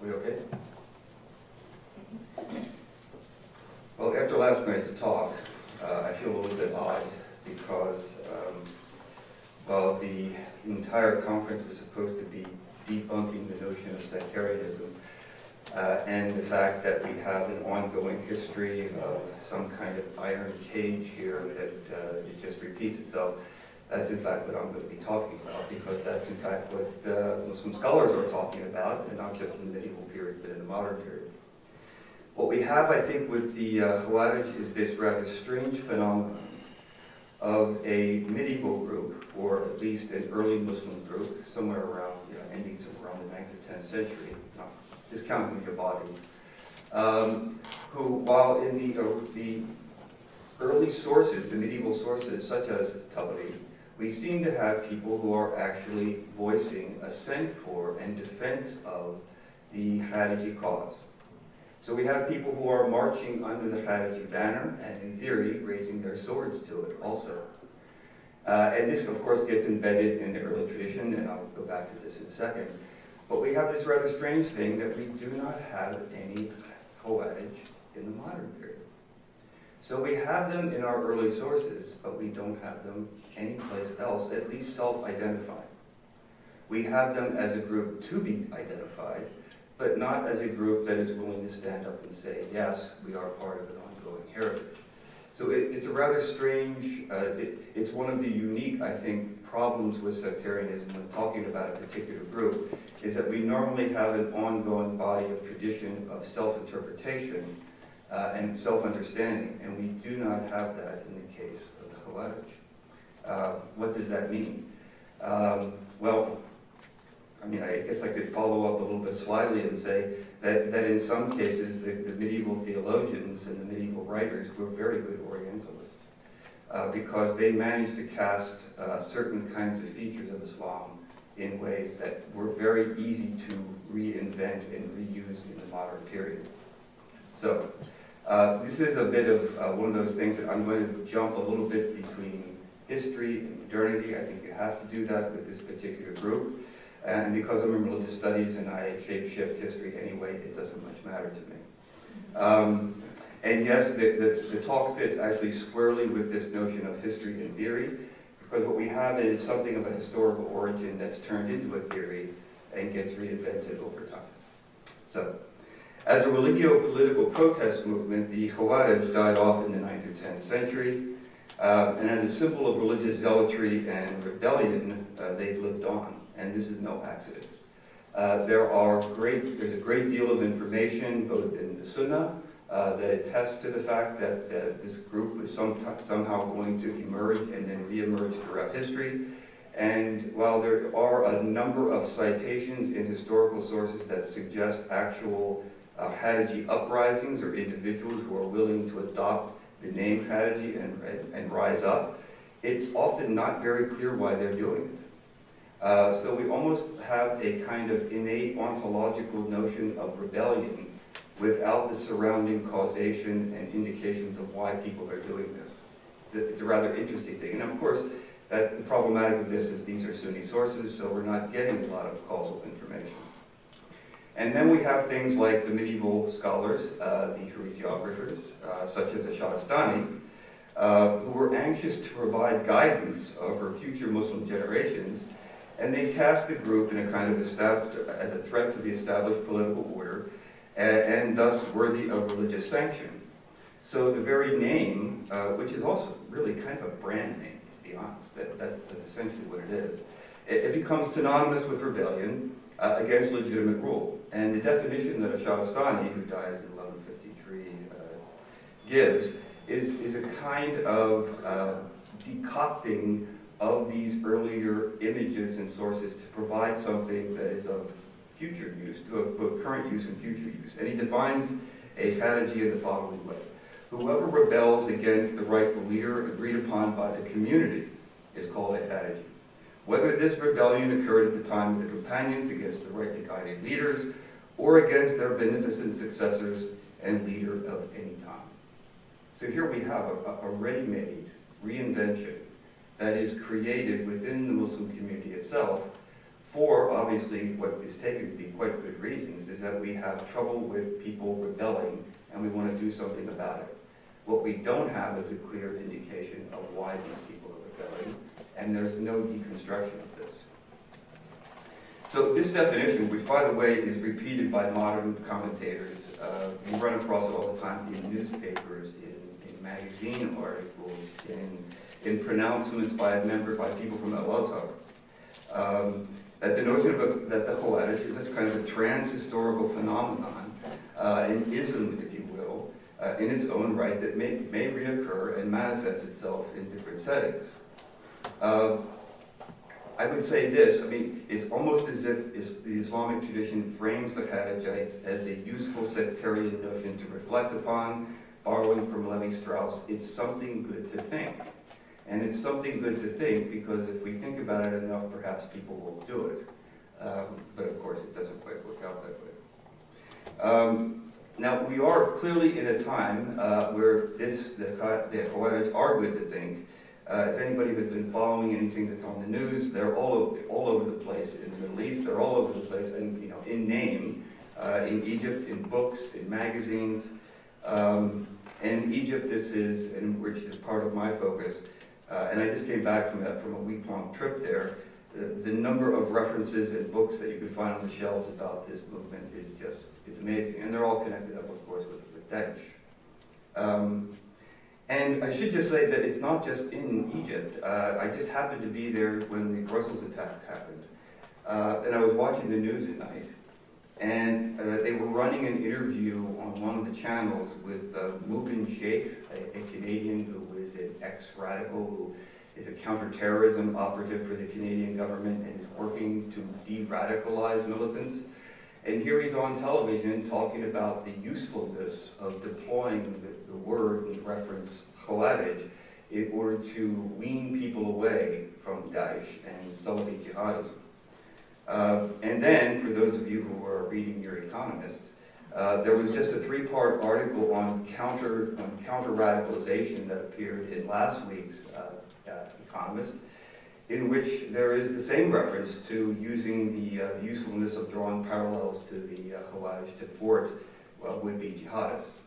We okay? Well, after last night's talk, I feel a little bit odd because while the entire conference is supposed to be debunking the notion of sectarianism and the fact that we have an ongoing history of some kind of iron cage here that it just repeats itself, that's in fact what I'm going to be talking about, because that's in fact what Muslim scholars are talking about, and not just in the medieval period, but in the modern period. What we have, I think, with the Khawarij is this rather strange phenomenon of a medieval group, or at least an early Muslim group, somewhere around, ending somewhere around the 9th or 10th century, not discounting your bodies, who, while in the early sources, the medieval sources, such as Tabari, we seem to have people who are actually voicing assent for and defense of the Khariji cause. So we have people who are marching under the Khariji banner and, in theory, raising their swords to it also. And this, of course, gets embedded in the early tradition, and I'll go back to this in a second. But we have this rather strange thing that we do not have any Khawarij in the modern period. So we have them in our early sources, but we don't have them anyplace else, at least self-identified. We have them as a group to be identified, but not as a group that is willing to stand up and say, yes, we are part of an ongoing heritage. So it's a rather strange, it's one of the unique, I think, problems with sectarianism when talking about a particular group, is that we normally have an ongoing body of tradition of self-interpretation and self-understanding, and we do not have that in the case of the Khawarij. What does that mean? Well, I mean, I guess I could follow up a little bit slyly and say that in some cases the medieval theologians and the medieval writers were very good Orientalists because they managed to cast certain kinds of features of Islam in ways that were very easy to reinvent and reuse in the modern period. So this is a bit of one of those things that I'm going to jump a little bit between history and modernity. I think you have to do that with this particular group. And because I'm in religious studies and I shape-shift history anyway, it doesn't much matter to me. And yes, the talk fits actually squarely with this notion of history and theory, because what we have is something of a historical origin that's turned into a theory and gets reinvented over time. So, as a religio-political protest movement, the Khawarij died off in the 9th or 10th century, and as a symbol of religious zealotry and rebellion, they've lived on. And this is no accident. There's a great deal of information, both in the Sunnah, that attests to the fact that this group is somehow going to emerge and then re-emerge throughout history. And while there are a number of citations in historical sources that suggest actual Khariji uprisings or individuals who are willing to adopt the name Khariji and rise up, it's often not very clear why they're doing it. So we almost have a kind of innate ontological notion of rebellion without the surrounding causation and indications of why people are doing this. It's a rather interesting thing. And of course, the problematic of this is these are Sunni sources, so we're not getting a lot of causal information. And then we have things like the medieval scholars, the heresiographers, such as the Shahrastani, who were anxious to provide guidance for future Muslim generations. And they cast the group in a kind of as a threat to the established political order, and thus worthy of religious sanction. So the very name, which is also really kind of a brand name, to be honest, that's essentially what it is. It becomes synonymous with rebellion against legitimate rule. And the definition that a Shahrastani, who dies in 1153, gives is a kind of decocting of these earlier images and sources to provide something that is of future use, to have both current use and future use. And he defines a Khariji in the following way. Whoever rebels against the rightful leader agreed upon by the community is called a Khariji. Whether this rebellion occurred at the time of the companions against the rightly guided leaders, or against their beneficent successors and leader of any time. So here we have a ready-made reinvention that is created within the Muslim community itself for, obviously, what is taken to be quite good reasons, is that we have trouble with people rebelling and we want to do something about it. What we don't have is a clear indication of why these people are rebelling, and there's no deconstruction of this. So this definition, which by the way is repeated by modern commentators, we run across it all the time in newspapers, in magazine articles, in pronouncements by people from Al-Azhar, that the notion of that the Khawarij is a kind of a trans-historical phenomenon, an ism, if you will, in its own right that may reoccur and manifest itself in different settings. I would say this, I mean, it's almost as if the Islamic tradition frames the Kharijites as a useful sectarian notion to reflect upon, borrowing from Levi-Strauss. It's something good to think. And it's something good to think because if we think about it enough, perhaps people will do it. But of course, it doesn't quite work out that way. Now, we are clearly in a time where the Khawarij are good to think. If anybody has been following anything that's on the news, they're all over the place in the Middle East. They're all over the place, and in name, in Egypt, in books, in magazines. And in Egypt, this is, and which is part of my focus. And I just came back from a week-long trip there. The number of references and books that you can find on the shelves about this movement is just, it's amazing. And they're all connected up, of course, with Daesh. And I should just say that it's not just in Egypt. I just happened to be there when the Brussels attack happened. And I was watching the news at night. And they were running an interview on one of the channels with Mubin Sheikh, a Canadian who is an ex-radical, who is a counterterrorism operative for the Canadian government and is working to de-radicalize militants. And here he's on television talking about the usefulness of deploying the word in reference Khawarij in order to wean people away from Daesh and Salafi jihadism. And then, for those of you who are reading your Economist, there was just a 3-part article on counter-radicalization that appeared in last week's Economist, in which there is the same reference to using the usefulness of drawing parallels to the Khawarij to thwart would-be jihadists.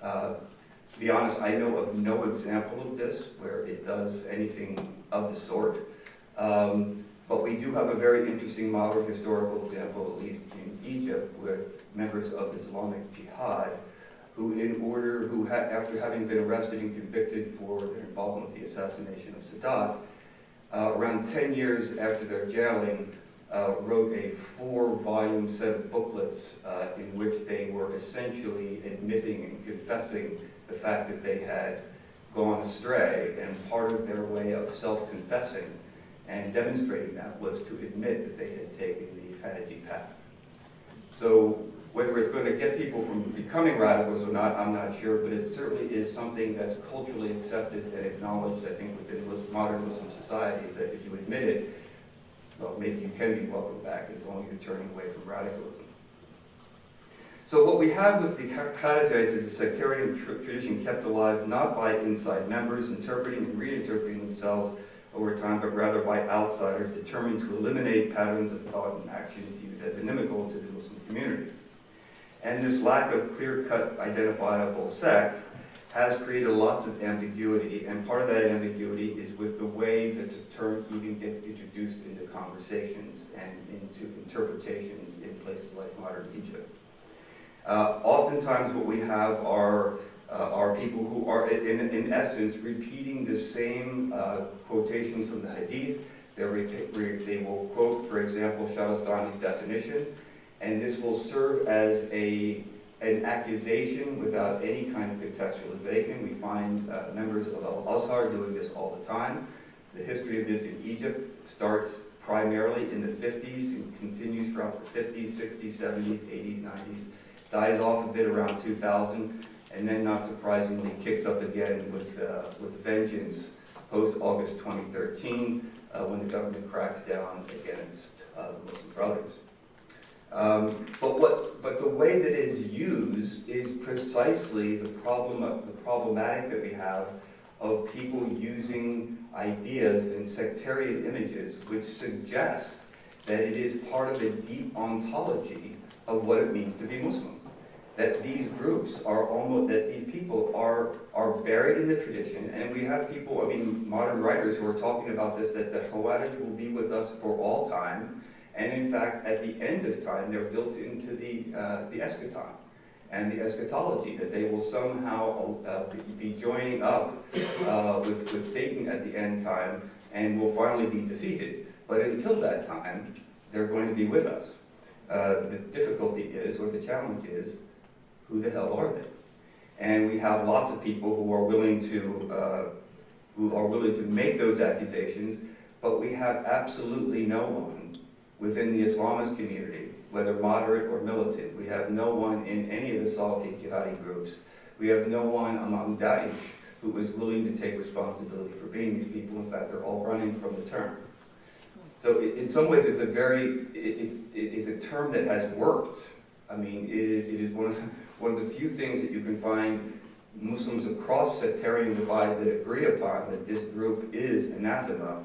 To be honest, I know of no example of this where it does anything of the sort. But we do have a very interesting modern historical example, at least in Egypt, with members of Islamic Jihad who, after having been arrested and convicted for their involvement with the assassination of Sadat, around 10 years after their jailing, wrote a 4-volume set of booklets in which they were essentially admitting and confessing the fact that they had gone astray, and part of their way of self-confessing and demonstrating that was to admit that they had taken the Khariji path. So whether it's going to get people from becoming radicals or not, I'm not sure, but it certainly is something that's culturally accepted and acknowledged, I think, within modern Muslim societies, that if you admit it, well, maybe you can be welcomed back as long as you're turning away from radicalism. So what we have with the Kharijites is a sectarian tradition kept alive not by inside members interpreting and reinterpreting themselves over time, but rather by outsiders determined to eliminate patterns of thought and action viewed as inimical to the Muslim community. And this lack of clear-cut identifiable sect has created lots of ambiguity, and part of that ambiguity is with the way that the term even gets introduced into conversations and into interpretations in places like modern Egypt. Oftentimes what we have are people who are, in essence, repeating the same quotations from the Hadith. They will quote, for example, Shahrastani's definition, and this will serve as an accusation without any kind of contextualization. We find members of Al-Azhar doing this all the time. The history of this in Egypt starts primarily in the 50s and continues throughout the 50s, 60s, 70s, 80s, 90s, dies off a bit around 2000, and then, not surprisingly, kicks up again with vengeance post-August 2013 when the government cracks down against the Muslim Brothers. But the way that it is used is precisely the problematic that we have of people using ideas and sectarian images which suggest that it is part of a deep ontology of what it means to be Muslim. That these groups are almost, that these people are buried in the tradition, and we have people, I mean, modern writers who are talking about this, that the Khawarij will be with us for all time, and in fact, at the end of time, they're built into the eschaton and the eschatology, that they will somehow be joining up with Satan at the end time, and will finally be defeated. But until that time, they're going to be with us. The difficulty is, or the challenge is, who the hell are they? And we have lots of people who are willing to make those accusations, but we have absolutely no one within the Islamist community, whether moderate or militant. We have no one in any of the Salafi jihadi groups. We have no one among Daesh who is willing to take responsibility for being these people. In fact, they're all running from the term. So in some ways, it's a term that has worked. I mean, it is one of the few things that you can find Muslims across sectarian divides that agree upon, that this group is anathema.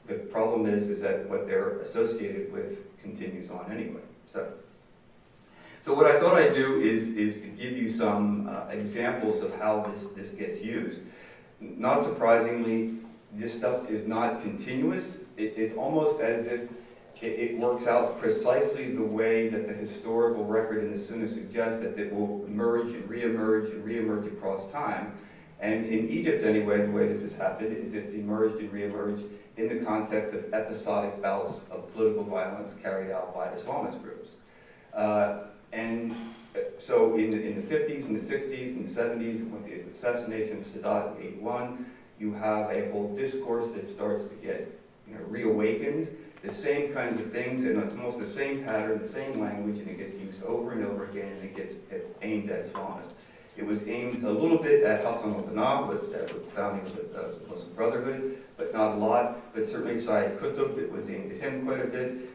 The problem is that what they're associated with continues on anyway. So what I thought I'd do is to give you some examples of how this gets used. Not surprisingly, this stuff is not continuous. It's almost as if it works out precisely the way that the historical record in the Sunnah suggests, that it will emerge and reemerge across time. And in Egypt, anyway, the way this has happened is it's emerged and reemerged in the context of episodic bouts of political violence carried out by Islamist groups. And so in the 50s and the 60s and the 70s, with the assassination of Sadat in 81, you have a whole discourse that starts to get reawakened. The same kinds of things, and it's almost the same pattern, the same language, and it gets used over and over again, and it gets aimed at Islamists. It was aimed a little bit at Hassan al-Banna with the founding of the Muslim Brotherhood, but not a lot. But certainly Sayyid Qutb, it was aimed at him quite a bit.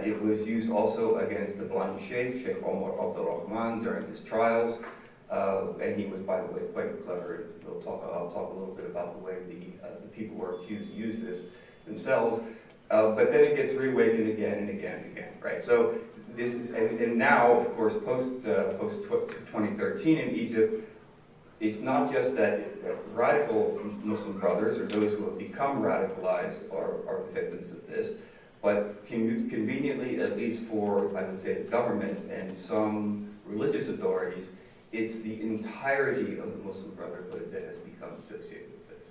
It was used also against the blind Sheikh Omar Abdul Rahman, during his trials. And he was, by the way, quite clever. I'll talk a little bit about the way the people who are accused use this themselves. But then it gets reawakened again and again and again, right? So this, and now, of course, post 2013 in Egypt, it's not just that radical Muslim brothers or those who have become radicalized are the victims of this, but conveniently, at least for, I would say, the government and some religious authorities, it's the entirety of the Muslim Brotherhood that has become associated with this.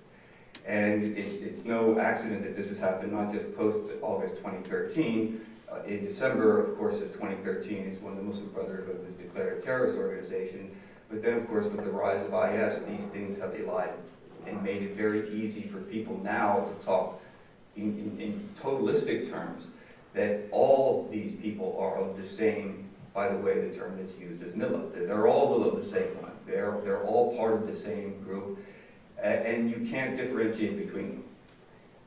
And it's no accident that this has happened, not just post-August 2013. In December, of course, of 2013 is when the Muslim Brotherhood was declared a terrorist organization. But then, of course, with the rise of IS, these things have elided and made it very easy for people now to talk in totalistic terms that all these people are of the same, by the way, the term that's used is millah. They're all of the same one. They're all part of the same group. And you can't differentiate between them.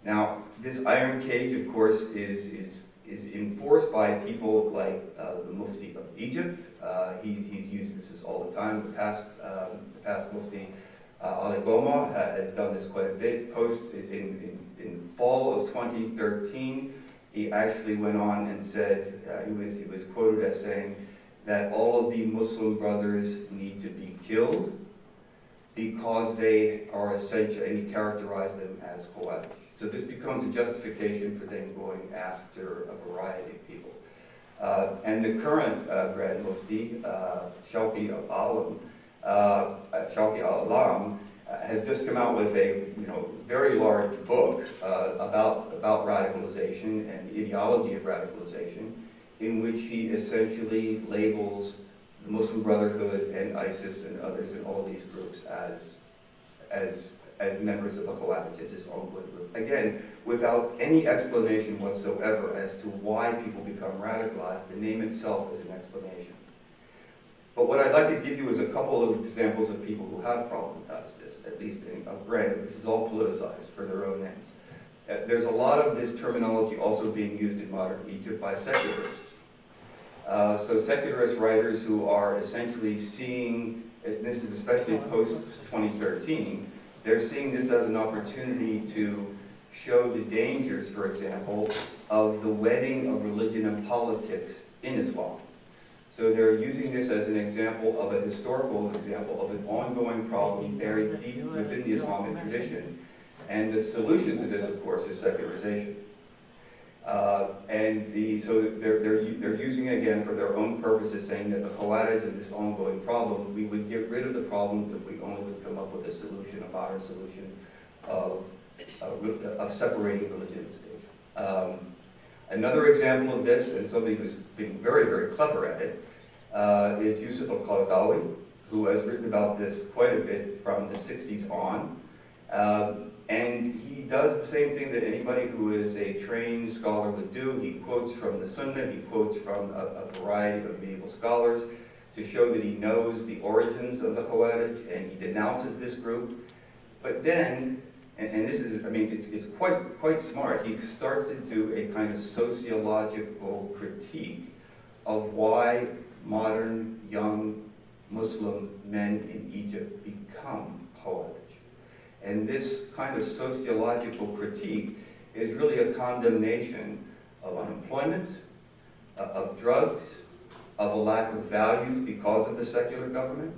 Now, this iron cage, of course, is enforced by people like the Mufti of Egypt. He's used this all the time. The past Mufti, Ali Goma, has done this quite a bit. In fall of 2013, he actually went on and said, he was quoted as saying that all of the Muslim brothers need to be killed because they are essential, and he characterized them as Khawarij. So this becomes a justification for them going after a variety of people. And the current Grand Mufti, Shawki al-Alam, has just come out with a very large book about radicalization and the ideology of radicalization, in which he essentially labels the Muslim Brotherhood and ISIS and others in all these groups as members of the Khawarij, as his own group. Again, without any explanation whatsoever as to why people become radicalized. The name itself is an explanation. But what I'd like to give you is a couple of examples of people who have problematized this, at least granted, this is all politicized for their own ends. There's a lot of this terminology also being used in modern Egypt by secularists. So secularist writers who are essentially seeing, and this is especially post-2013, they're seeing this as an opportunity to show the dangers, for example, of the wedding of religion and politics in Islam. So they're using this as an example of a historical example of an ongoing problem buried deep within the Islamic tradition. And the solution to this, of course, is secularization. So they're using it again for their own purposes, saying that the Khawarij and this ongoing problem, we would get rid of the problem if we only would come up with a solution, a modern solution of separating religion and state. Another example of this, and somebody who's being very, very clever at it, is Yusuf al-Qaradawi, who has written about this quite a bit from the 60s on. And he does the same thing that anybody who is a trained scholar would do. He quotes from the Sunnah, he quotes from a variety of medieval scholars to show that he knows the origins of the Khawarij, and he denounces this group. But then, and this is, I mean, it's quite smart, he starts to do a kind of sociological critique of why modern young Muslim men in Egypt become Khawarij. And this kind of sociological critique is really a condemnation of unemployment, of drugs, of a lack of values because of the secular government.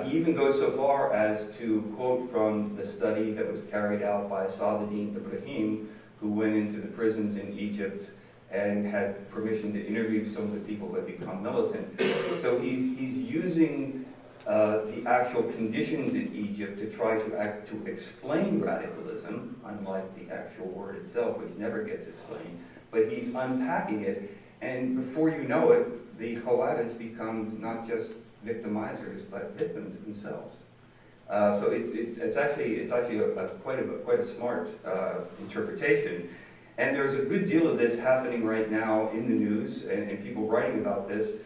He even goes so far as to quote from the study that was carried out by Saladin Ibrahim, who went into the prisons in Egypt and had permission to interview some of the people who had become militant. So he's using the actual conditions in Egypt to try to explain radicalism, unlike the actual word itself, which never gets explained. But he's unpacking it, and before you know it, the Khawarij become not just victimizers, but victims themselves. So it's actually quite a smart interpretation. And there's a good deal of this happening right now in the news, and people writing about this.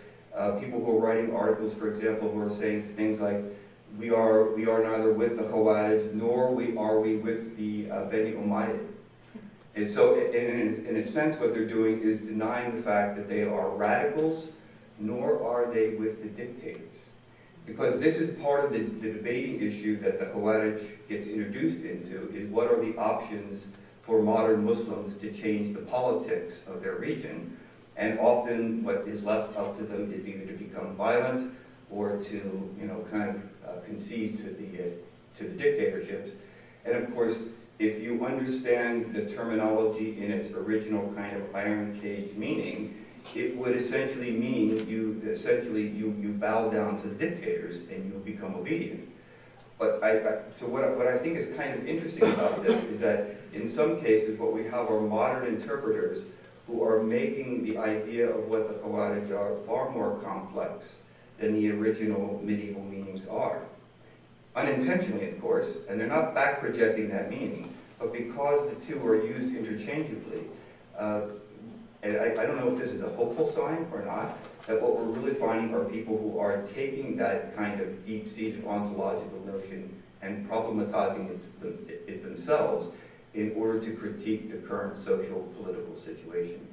People who are writing articles, for example, who are saying things like, we are neither with the Khawarij, nor are we with the Beni Umayyad. And so, in a sense, what they're doing is denying the fact that they are radicals, nor are they with the dictators. Because this is part of the debating issue that the Khawarij gets introduced into, is what are the options for modern Muslims to change the politics of their region. And often what is left up to them is either to become violent or to, kind of concede to the dictatorships. And of course, if you understand the terminology in its original kind of iron cage meaning, it would essentially mean you bow down to the dictators and you become obedient. But so what I think is kind of interesting about this is that in some cases what we have are modern interpreters who are making the idea of what the Khawarij are far more complex than the original medieval meanings are. Unintentionally, of course, and they're not back projecting that meaning, but because the two are used interchangeably, and I don't know if this is a hopeful sign or not, that what we're really finding are people who are taking that kind of deep-seated ontological notion and problematizing it themselves in order to critique the current social political situation